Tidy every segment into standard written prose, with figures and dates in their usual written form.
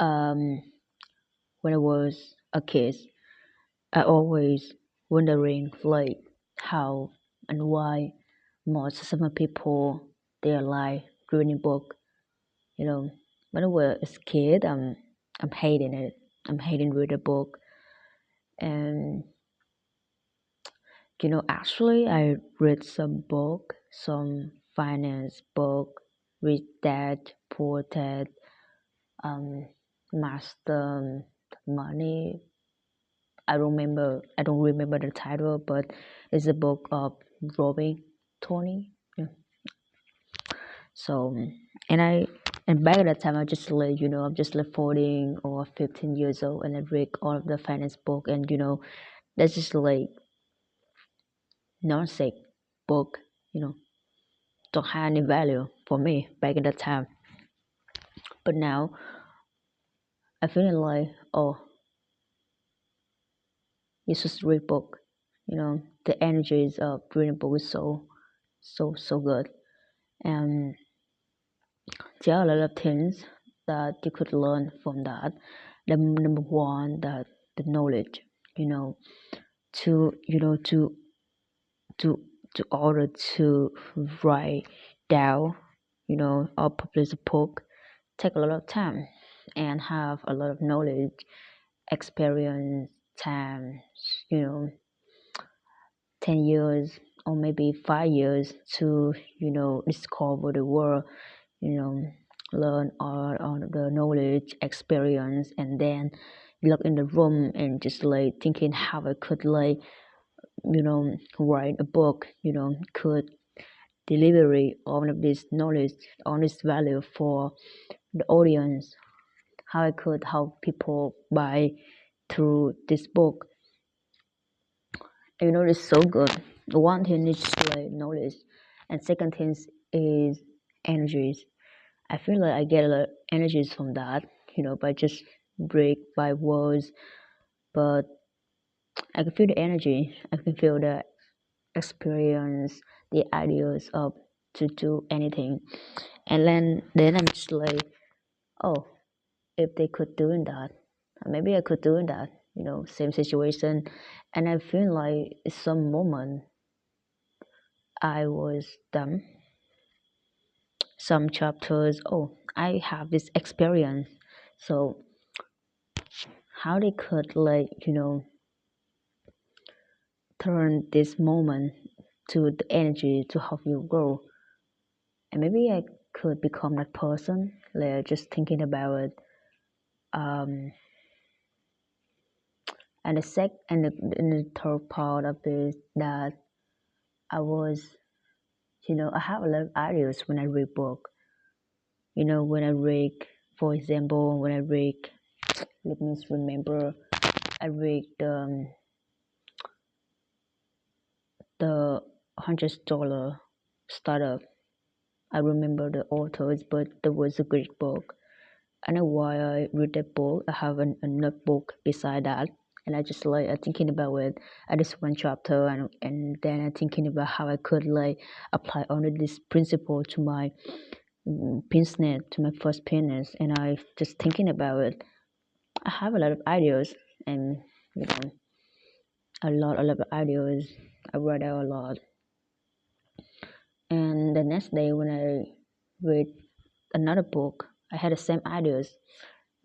Um, when I was a kid, I always wondering like how and why most some people they like reading book. You know, when I was a kid, I'm hating it. I'm hating reading a book, and actually, I read some book, some finance book, Rich Dad, Poor Dad, um, Master Money. I don't remember the title, but it's a book of Robin Tony. Yeah. So, and back at that time, I just like I'm just like 14 or 15 years old, and I read all of the finance book, and that's just like nonsense book. You know, don't have any value for me back in that time. But now I feel like, oh, it's just read book. The energies of reading book is so good. And there are a lot of things that you could learn from that. The number one, that the knowledge, you know, to you know to to order to write down, or publish a book take a lot of time and have a lot of knowledge, experience, time, you know, 10 years or maybe 5 years to, discover the world, you know, learn all the knowledge, experience, and then look in the room and just like thinking how I could like, write a book, could deliver all of this knowledge, all this value for the audience, how I could help people buy through this book. It's so good. One thing is just like knowledge, and second thing is energies. I feel like I get a lot of energies from that, by just break by words, but I can feel the energy. I can feel the experience, the ideas of to do anything, and then I'm just like, oh, if they could doing that, maybe I could doing that. Same situation, and I feel like some moment I was done. Some chapters, oh, I have this experience. So how they could like turn this moment to the energy to help you grow, and maybe I could become that person. Like just thinking about it. Um, and the third part of this that I was, I have a lot of ideas when I read book. When I read, for example, when I read, let me remember, I read the $100 startup. I remember the authors, but there was a great book. And while I read that book, I have a notebook beside that, and I just like thinking about it at this one chapter, and then I thinking about how I could like apply only this principle to my business, to my first business, and I just thinking about it. I have a lot of ideas, and you know, a lot of ideas. I read out a lot, and the next day when I read another book, I had the same ideas.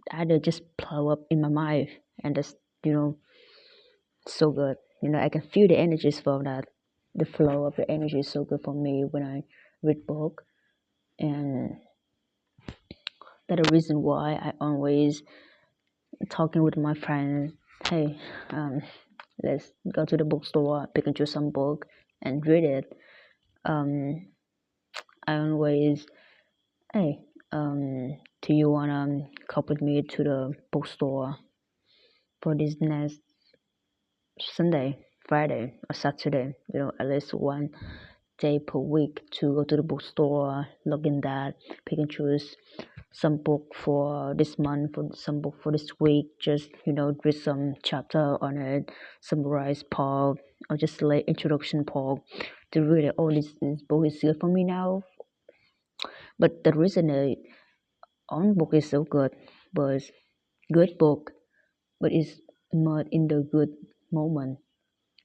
The idea just plow up in my mind, and that's so good. I can feel the energies from that. The flow of the energy is so good for me when I read book, and that's the reason why I always talking with my friends. Hey, let's go to the bookstore, pick and choose some book, and read it. Um, I always, hey, do you wanna come with me to the bookstore for this next Sunday, Friday, or Saturday? At least one day per week to go to the bookstore, look in that, pick and choose some book for this month, for some book for this week, just read some chapter on it, summarize part, or just like introduction part to read it. Oh, this book is good for me now. But the reason on book is so good, but good book, but it's not in the good moment,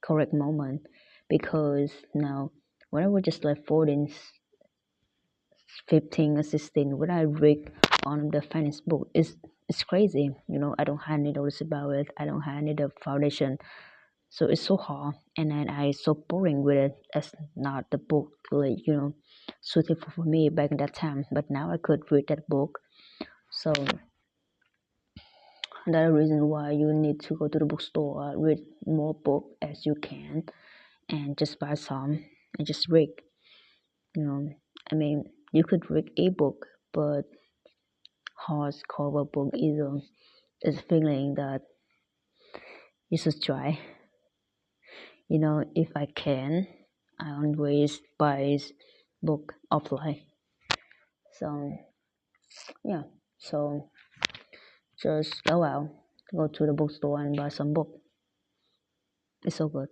correct moment. Because now, when I was just like 14, 15 or 16, when I read on the finance book, it's crazy. I don't have any notice about it. I don't have any the foundation. So it's so hard, and then I so boring with it. It's not the book like suitable for me back in that time. But now I could read that book. So that's the reason why you need to go to the bookstore, read more book as you can, and just buy some and just read. You know, I mean, you could read ebook, but hardcover book is a feeling that you should try. If I can, I always buy book offline. So yeah, so just go out, go to the bookstore and buy some book. It's so good.